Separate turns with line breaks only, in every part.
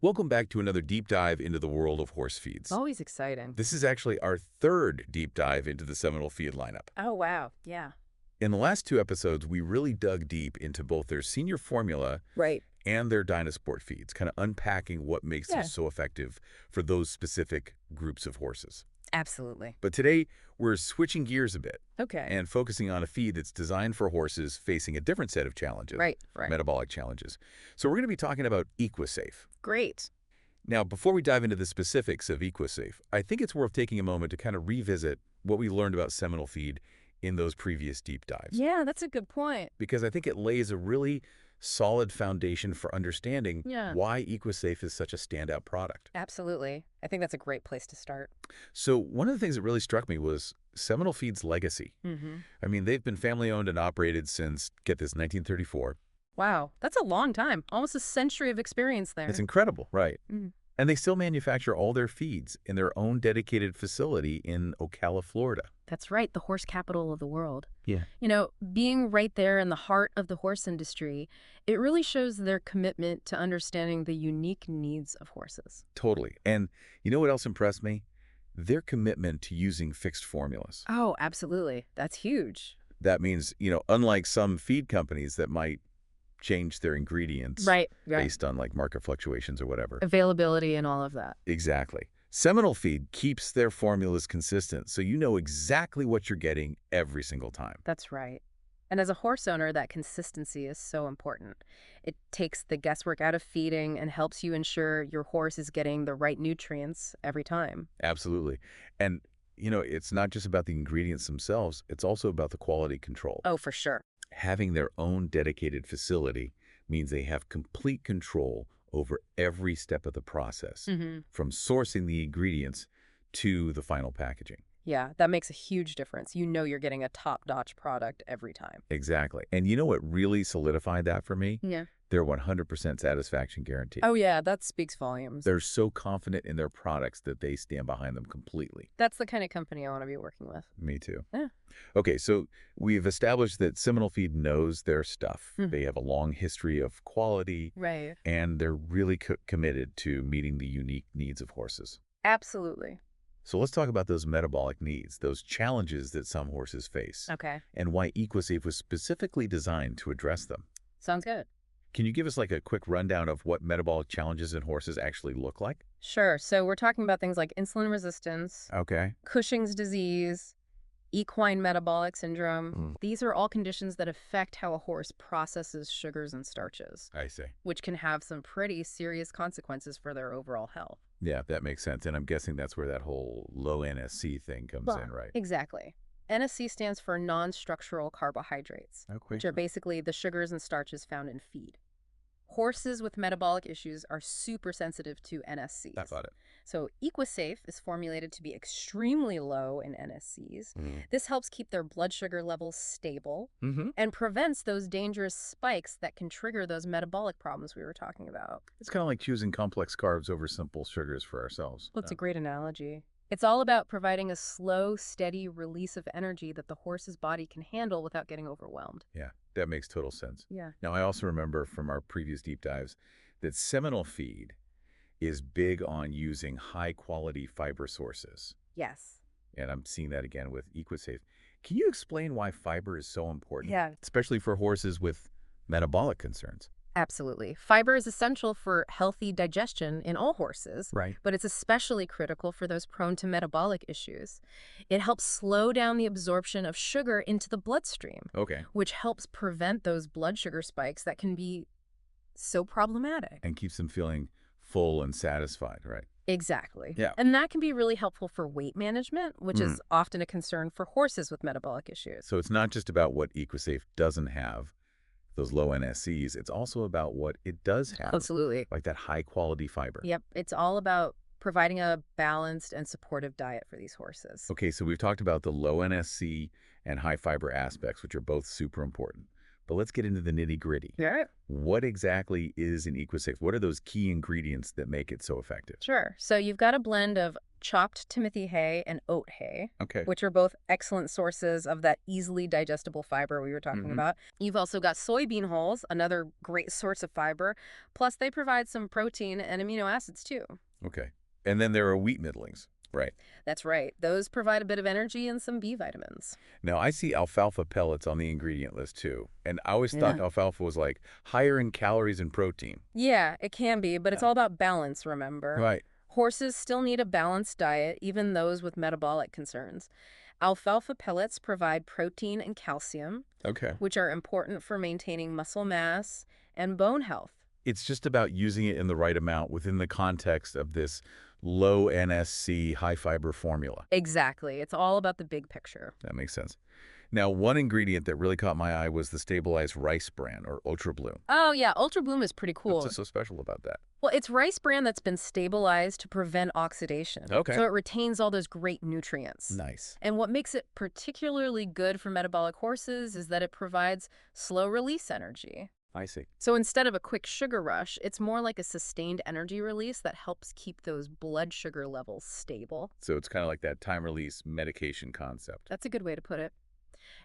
Welcome back to another deep dive into the world of horse feeds.
Always exciting.
This is actually our third deep dive into the Seminole Feed lineup.
Oh, wow. Yeah.
In the last two episodes, we really dug deep into both their senior formula
Right.
and their Dynasport feeds, kind of unpacking what makes them
Yeah.
so effective for those specific groups of horses.
Absolutely.
But today, we're switching gears a bit
Okay.
and focusing on a feed that's designed for horses facing a different set of challenges,
Right.
metabolic challenges. So we're going to be talking about EquiSafe.
Great.
Now, before we dive into the specifics of EquiSafe, I think it's worth taking a moment to kind of revisit what we learned about Seminole Feed in those previous deep dives,
Yeah, that's a good point.
because I think it lays a really solid foundation for understanding
Yeah.
why EquiSafe is such a standout product.
Absolutely. I think that's a great place to start.
So one of the things that really struck me was Seminole Feed's legacy.
Mm-hmm.
I mean, they've been family-owned and operated since, get this, 1934.
Wow. That's a long time. Almost a century of experience there.
It's incredible, right?
Mm.
And they still manufacture all their feeds in their own dedicated facility in Ocala, Florida.
That's right. The horse capital of the world.
Yeah.
You know, being right there in the heart of the horse industry, it really shows their commitment to understanding the unique needs of horses.
Totally. And you know what else impressed me? Their commitment to using fixed formulas.
Oh, absolutely. That's huge.
That means, unlike some feed companies that might change their ingredients
Right.
based on like market fluctuations or whatever.
Availability and all of that.
Exactly. Seminole Feed keeps their formulas consistent, so you know exactly what you're getting every single time.
That's right. And as a horse owner, that consistency is so important. It takes the guesswork out of feeding and helps you ensure your horse is getting the right nutrients every time.
Absolutely. And, it's not just about the ingredients themselves, it's also about the quality control.
Oh, for sure.
Having their own dedicated facility means they have complete control over every step of the process,
Mm-hmm.
from sourcing the ingredients to the final packaging.
Yeah, that makes a huge difference. You know you're getting a top-notch product every time.
Exactly. And you know what really solidified that for me?
Yeah.
Their 100% satisfaction guarantee.
Oh, yeah, that speaks volumes.
They're so confident in their products that they stand behind them completely.
That's the kind of company I want to be working with.
Me too.
Yeah.
Okay, so we've established that Seminole Feed knows their stuff.
Mhm.
They have a long history of quality,
Right.
and they're really committed to meeting the unique needs of horses.
Absolutely.
So let's talk about those metabolic needs, those challenges that some horses face,
Okay.
and why EquiSafe was specifically designed to address them.
Sounds good.
Can you give us like a quick rundown of what metabolic challenges in horses actually look like?
Sure. So we're talking about things like insulin resistance,
Okay.
Cushing's disease, equine metabolic syndrome. These are all conditions that affect how a horse processes sugars and starches,
I see.
which can have some pretty serious consequences for their overall health.
Yeah, that makes sense. And I'm guessing that's where that whole low-NSC thing comes in, right?
Exactly. NSC stands for non-structural carbohydrates,
Okay.
which are basically the sugars and starches found in feed. Horses with metabolic issues are super sensitive to NSCs.
I thought it.
So EquiSafe is formulated to be extremely low in NSCs. This helps keep their blood sugar levels stable
Mm-hmm.
and prevents those dangerous spikes that can trigger those metabolic problems we were talking about.
It's kind of like choosing complex carbs over simple sugars for ourselves.
Well, it's a great analogy. It's all about providing a slow, steady release of energy that the horse's body can handle without getting overwhelmed.
Yeah, that makes total sense.
Yeah.
Now, I also remember from our previous deep dives that Seminole Feed is big on using high-quality fiber sources.
Yes.
And I'm seeing that again with EquiSafe. Can you explain why fiber is so important?
Yeah.
Especially for horses with metabolic concerns.
Absolutely. Fiber is essential for healthy digestion in all horses,
Right.
but it's especially critical for those prone to metabolic issues. It helps slow down the absorption of sugar into the bloodstream,
Okay.
which helps prevent those blood sugar spikes that can be so problematic.
And keeps them feeling full and satisfied, right?
Exactly.
Yeah.
And that can be really helpful for weight management, which is often a concern for horses with metabolic issues.
So it's not just about what EquiSafe doesn't have, those low NSCs, it's also about what it does have.
Absolutely.
Like that high quality fiber.
Yep. It's all about providing a balanced and supportive diet for these horses.
Okay, so we've talked about the low NSC and high fiber aspects, which are both super important. But let's get into the nitty-gritty.
Yeah.
What exactly is an EquiSafe? What are those key ingredients that make it so effective?
Sure. So you've got a blend of chopped Timothy hay and oat hay,
Okay.
which are both excellent sources of that easily digestible fiber we were talking about. You've also got soybean hulls, another great source of fiber. Plus, they provide some protein and amino acids, too.
Okay. And then there are wheat middlings. Right.
That's right. Those provide a bit of energy and some B vitamins.
Now, I see alfalfa pellets on the ingredient list, too. And I always thought alfalfa was like higher in calories and protein.
Yeah, it can be, but it's all about balance, remember?
Right.
Horses still need a balanced diet, even those with metabolic concerns. Alfalfa pellets provide protein and calcium,
Okay.
which are important for maintaining muscle mass and bone health.
It's just about using it in the right amount within the context of this low-NSC, high-fiber formula.
Exactly. It's all about the big picture.
That makes sense. Now, one ingredient that really caught my eye was the stabilized rice bran, or Ultra Bloom.
Oh, yeah. Ultra Bloom is pretty cool.
What's so special about that?
Well, it's rice bran that's been stabilized to prevent oxidation.
Okay.
So it retains all those great nutrients.
Nice.
And what makes it particularly good for metabolic horses is that it provides slow-release energy.
I see.
So instead of a quick sugar rush, it's more like a sustained energy release that helps keep those blood sugar levels stable.
So it's kind of like that time-release medication concept.
That's a good way to put it.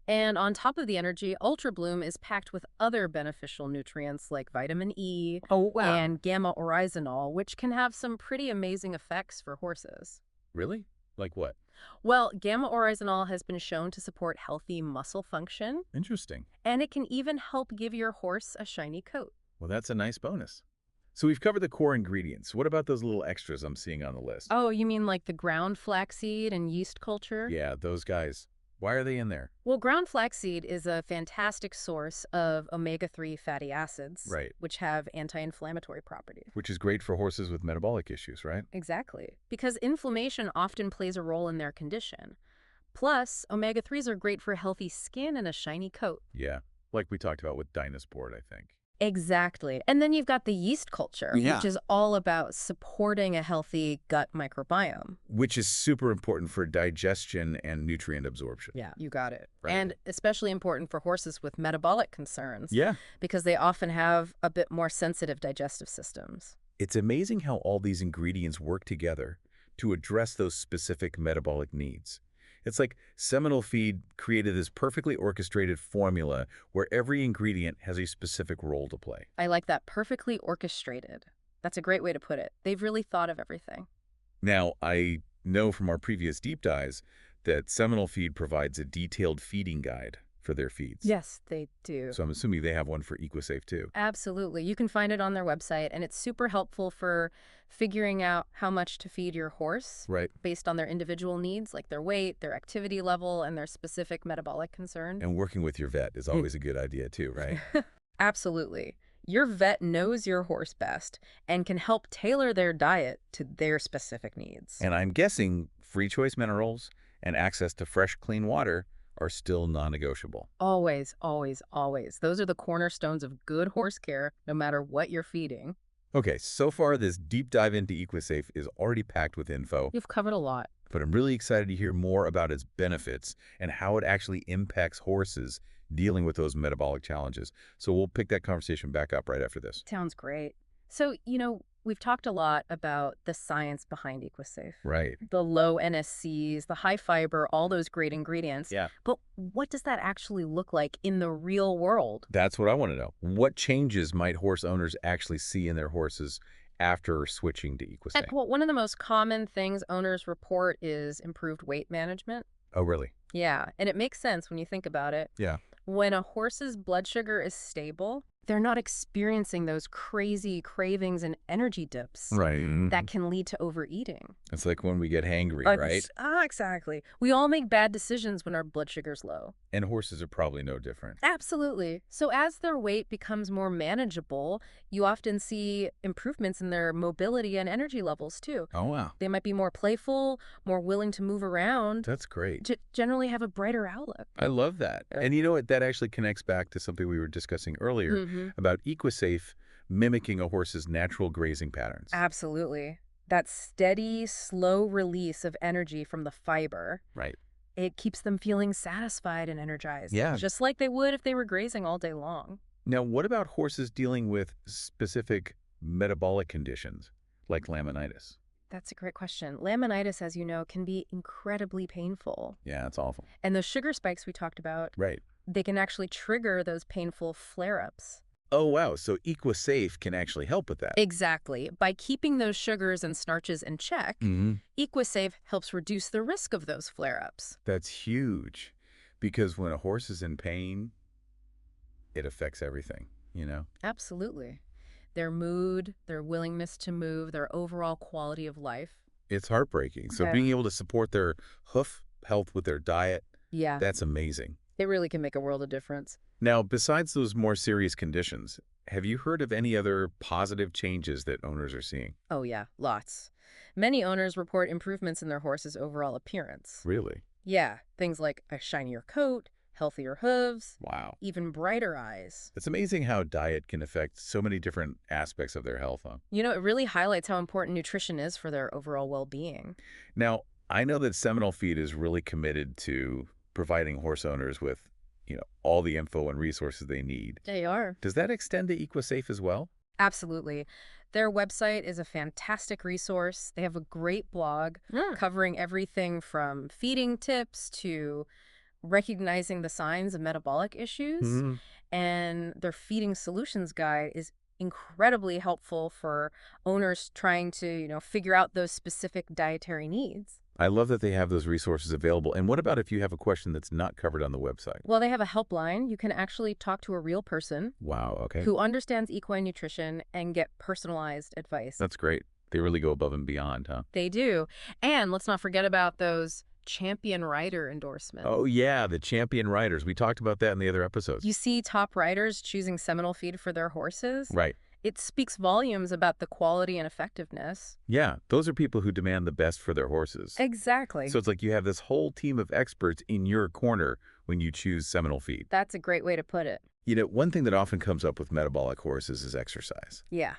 And on top of the energy, Ultra Bloom is packed with other beneficial nutrients like vitamin E and gamma oryzanol, which can have some pretty amazing effects for horses.
Really? Like what?
Well, gamma oryzanol has been shown to support healthy muscle function,
Interesting.
and it can even help give your horse a shiny coat.
Well, that's a nice bonus. So we've covered the core ingredients. What about those little extras I'm seeing on the list?
Oh, you mean like the ground flaxseed and yeast culture?
Yeah, those guys. Why are they in there?
Well, ground flaxseed is a fantastic source of omega-3 fatty acids,
Right.
which have anti-inflammatory properties.
Which is great for horses with metabolic issues, right?
Exactly, because inflammation often plays a role in their condition. Plus, omega-3s are great for healthy skin and a shiny coat.
Yeah, like we talked about with Dynasport, I think.
Exactly. And then you've got the yeast culture, which is all about supporting a healthy gut microbiome.
Which is super important for digestion and nutrient absorption.
Yeah, you got it.
Right.
And especially important for horses with metabolic concerns.
Yeah.
Because they often have a bit more sensitive digestive systems.
It's amazing how all these ingredients work together to address those specific metabolic needs. It's like Seminole Feed created this perfectly orchestrated formula where every ingredient has a specific role to play.
I like that, perfectly orchestrated. That's a great way to put it. They've really thought of everything.
Now, I know from our previous deep dives that Seminole Feed provides a detailed feeding guide for their feeds.
Yes, they do.
So I'm assuming they have one for EquiSafe too.
Absolutely. You can find it on their website, and it's super helpful for figuring out how much to feed your horse
Right.
based on their individual needs, like their weight, their activity level, and their specific metabolic concern.
And working with your vet is always a good idea too, right?
Absolutely. Your vet knows your horse best and can help tailor their diet to their specific needs.
And I'm guessing free choice minerals and access to fresh, clean water are still non-negotiable.
Always, always, always. Those are the cornerstones of good horse care, no matter what you're feeding.
Okay, so far this deep dive into EquiSafe is already packed with info,
You've covered a lot.
but I'm really excited to hear more about its benefits and how it actually impacts horses dealing with those metabolic challenges. So we'll pick that conversation back up right after this.
Sounds great. So, we've talked a lot about the science behind EquiSafe.
Right.
The low NSCs, the high fiber, all those great ingredients.
Yeah.
But what does that actually look like in the real world?
That's what I want to know. What changes might horse owners actually see in their horses after switching to EquiSafe?
Well, one of the most common things owners report is improved weight management.
Oh, really?
Yeah, and it makes sense when you think about it.
Yeah.
When a horse's blood sugar is stable, they're not experiencing those crazy cravings and energy dips
Right.
that can lead to overeating.
It's like when we get hangry, right?
Exactly. We all make bad decisions when our blood sugar's low.
And horses are probably no different.
Absolutely. So as their weight becomes more manageable, you often see improvements in their mobility and energy levels too.
Oh, wow.
They might be more playful, more willing to move around,
That's great.
generally have a brighter outlook.
I love that. And you know what? That actually connects back to something we were discussing earlier about EquiSafe mimicking a horse's natural grazing patterns.
Absolutely. That steady, slow release of energy from the fiber.
Right.
It keeps them feeling satisfied and energized,
Yeah.
just like they would if they were grazing all day long.
Now, what about horses dealing with specific metabolic conditions like laminitis?
That's a great question. Laminitis, as you know, can be incredibly painful.
Yeah, it's awful.
And those sugar spikes we talked about,
Right.
they can actually trigger those painful flare-ups.
Oh, wow. So EquiSafe can actually help with that.
Exactly. By keeping those sugars and starches in check, EquiSafe helps reduce the risk of those flare-ups.
That's huge because when a horse is in pain, it affects everything, you know?
Absolutely. Their mood, their willingness to move, their overall quality of life.
It's heartbreaking. So
Okay.
being able to support their hoof health with their diet,
Yeah,
that's amazing.
it really can make a world of difference.
Now, besides those more serious conditions, have you heard of any other positive changes that owners are seeing?
Oh yeah, lots. Many owners report improvements in their horse's overall appearance.
Really?
Yeah, things like a shinier coat, healthier hooves,
Wow.
even brighter eyes.
It's amazing how diet can affect so many different aspects of their health, huh?
You know, it really highlights how important nutrition is for their overall well-being.
Now, I know that Seminole Feed is really committed to providing horse owners with, all the info and resources they need.
They are.
Does that extend to EquiSafe as well?
Absolutely. Their website is a fantastic resource. They have a great blog covering everything from feeding tips to recognizing the signs of metabolic issues. And their feeding solutions guide is incredibly helpful for owners trying to, figure out those specific dietary needs.
I love that they have those resources available. And what about if you have a question that's not covered on the website?
Well, they have a helpline. You can actually talk to a real person
Wow, okay.
who understands equine nutrition and get personalized advice.
That's great. They really go above and beyond, huh?
They do. And let's not forget about those champion rider endorsements.
Oh, yeah, the champion riders. We talked about that in the other episodes.
You see top riders choosing Seminole Feed for their horses?
Right.
It speaks volumes about the quality and effectiveness.
Yeah, those are people who demand the best for their horses.
Exactly.
So it's like you have this whole team of experts in your corner when you choose Seminole Feed.
That's a great way to put it.
One thing that often comes up with metabolic horses is exercise.
Yeah.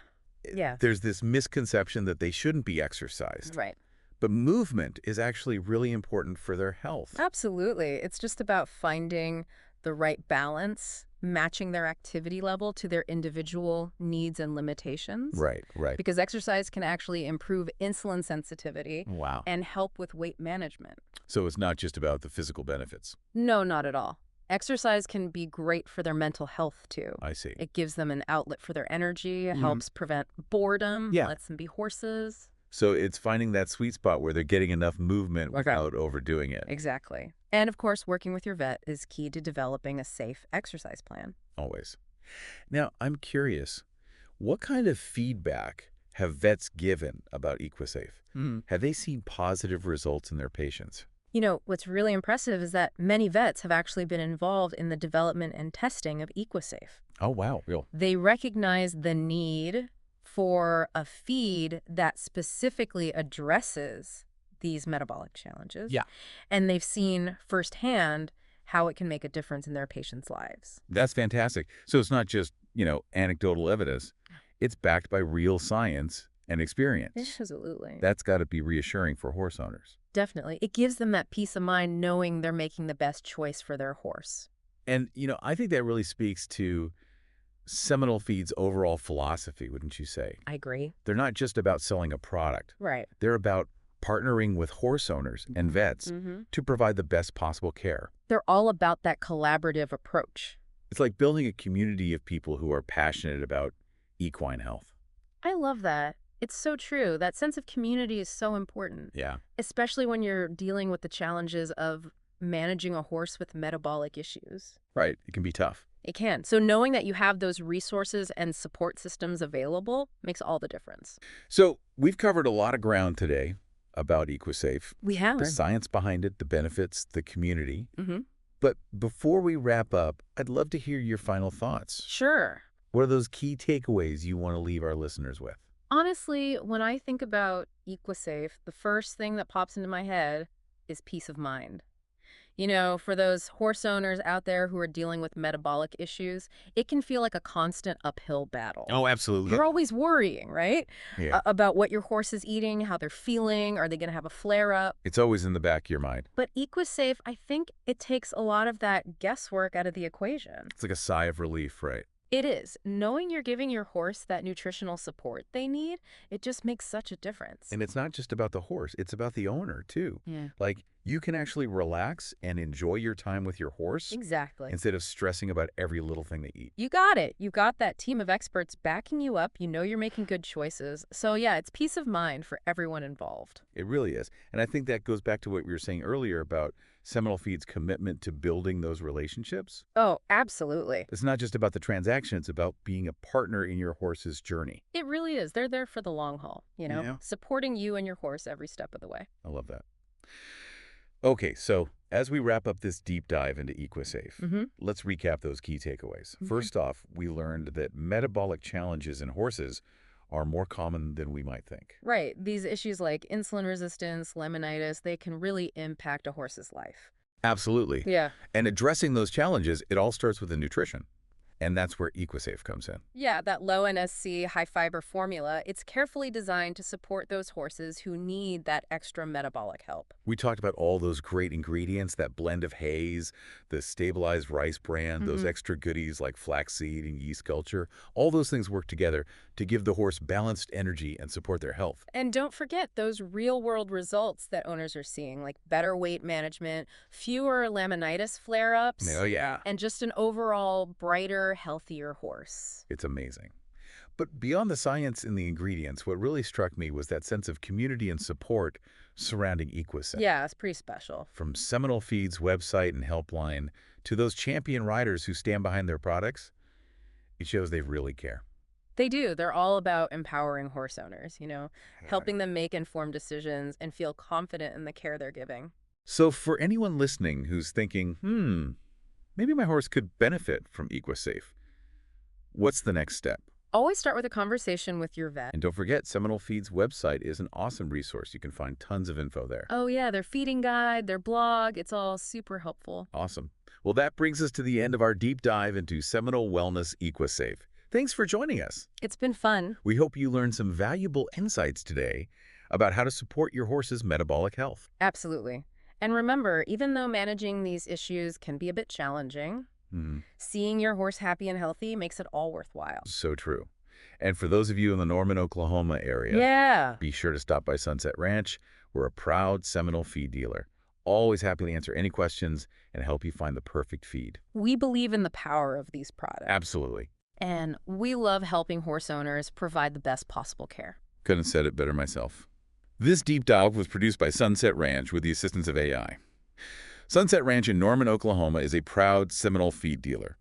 Yeah.
There's this misconception that they shouldn't be exercised.
Right.
But movement is actually really important for their health.
Absolutely. It's just about finding the right balance, matching their activity level to their individual needs and limitations.
Right, right.
Because exercise can actually improve insulin sensitivity
Wow.
and help with weight management.
So it's not just about the physical benefits.
No, not at all. Exercise can be great for their mental health, too.
I see.
It gives them an outlet for their energy, helps prevent boredom,
Yeah.
lets them be horses.
So it's finding that sweet spot where they're getting enough movement without overdoing it.
Exactly. And of course, working with your vet is key to developing a safe exercise plan.
Always. Now, I'm curious, what kind of feedback have vets given about EquiSafe? Have they seen positive results in their patients?
You know, what's really impressive is that many vets have actually been involved in the development and testing of EquiSafe.
Oh, wow. Real.
They recognize the need for a feed that specifically addresses these metabolic challenges.
Yeah.
And they've seen firsthand how it can make a difference in their patients' lives.
That's fantastic. So it's not just, anecdotal evidence. It's backed by real science and experience.
Absolutely.
That's got to be reassuring for horse owners.
Definitely. It gives them that peace of mind knowing they're making the best choice for their horse.
And, I think that really speaks to Seminole Feed's overall philosophy, wouldn't you say?
I agree.
They're not just about selling a product.
Right.
They're about partnering with horse owners and vets to provide the best possible care.
They're all about that collaborative approach.
It's like building a community of people who are passionate about equine health.
I love that. It's so true. That sense of community is so important.
Yeah.
Especially when you're dealing with the challenges of managing a horse with metabolic issues.
Right. It can be tough.
It can. So knowing that you have those resources and support systems available makes all the difference.
So we've covered a lot of ground today about EquiSafe.
We have.
The science behind it, the benefits, the community.
Mm-hmm.
But before we wrap up, I'd love to hear your final thoughts.
Sure.
What are those key takeaways you want to leave our listeners with?
Honestly, when I think about EquiSafe, the first thing that pops into my head is peace of mind. For those horse owners out there who are dealing with metabolic issues, it can feel like a constant uphill battle.
Oh, absolutely.
You're always worrying, right?
Yeah.
About what your horse is eating, how they're feeling, are they going to have a flare-up?
It's always in the back of your mind.
But EquiSafe, I think it takes a lot of that guesswork out of the equation.
It's like a sigh of relief, right?
It is. Knowing you're giving your horse that nutritional support they need, it just makes such a difference.
And it's not just about the horse, it's about the owner, too.
Yeah.
Like, you can actually relax and enjoy your time with your horse
Exactly.
instead of stressing about every little thing they eat.
You got it. You got that team of experts backing you up. You know you're making good choices. So yeah, it's peace of mind for everyone involved.
It really is. And I think that goes back to what we were saying earlier about Seminole Feed's commitment to building those relationships.
Oh, absolutely.
It's not just about the transaction, it's about being a partner in your horse's journey.
It really is. They're there for the long haul,
Yeah.
supporting you and your horse every step of the way.
I love that. Okay, so as we wrap up this deep dive into EquiSafe, let's recap those key takeaways.
Okay.
First off, we learned that metabolic challenges in horses are more common than we might think.
Right. These issues like insulin resistance, laminitis, they can really impact a horse's life.
Absolutely.
Yeah.
And addressing those challenges, it all starts with the nutrition. And that's where EquiSafe comes in.
Yeah, that low-NSC, high-fiber formula, it's carefully designed to support those horses who need that extra metabolic help.
We talked about all those great ingredients, that blend of haze, the stabilized rice bran, those extra goodies like flaxseed and yeast culture. All those things work together to give the horse balanced energy and support their health.
And don't forget those real-world results that owners are seeing, like better weight management, fewer laminitis flare-ups,
Oh, yeah.
and just an overall brighter, healthier horse.
It's amazing. But beyond the science and the ingredients, what really struck me was that sense of community and support surrounding EquiSafe.
Yeah, it's pretty special.
From Seminole Feed's website and helpline to those champion riders who stand behind their products, it shows they really care.
They do. They're all about empowering horse owners, helping them make informed decisions and feel confident in the care they're giving.
So for anyone listening who's thinking, maybe my horse could benefit from EquiSafe, what's the next step?
Always start with a conversation with your vet.
And don't forget, Seminole Feed's website is an awesome resource. You can find tons of info there.
Oh yeah, their feeding guide, their blog, it's all super helpful.
Awesome. Well, that brings us to the end of our deep dive into Seminole Wellness Equi-Safe. Thanks for joining us.
It's been fun.
We hope you learned some valuable insights today about how to support your horse's metabolic health.
Absolutely. And remember, even though managing these issues can be a bit challenging, seeing your horse happy and healthy makes it all worthwhile.
So true. And for those of you in the Norman, Oklahoma area, be sure to stop by Sunset Ranch. We're a proud Seminole feed dealer. Always happy to answer any questions and help you find the perfect feed.
We believe in the power of these products.
Absolutely.
And we love helping horse owners provide the best possible care.
Couldn't have said it better myself. This deep dive was produced by Sunset Ranch with the assistance of AI. Sunset Ranch in Norman, Oklahoma is a proud Seminole feed dealer.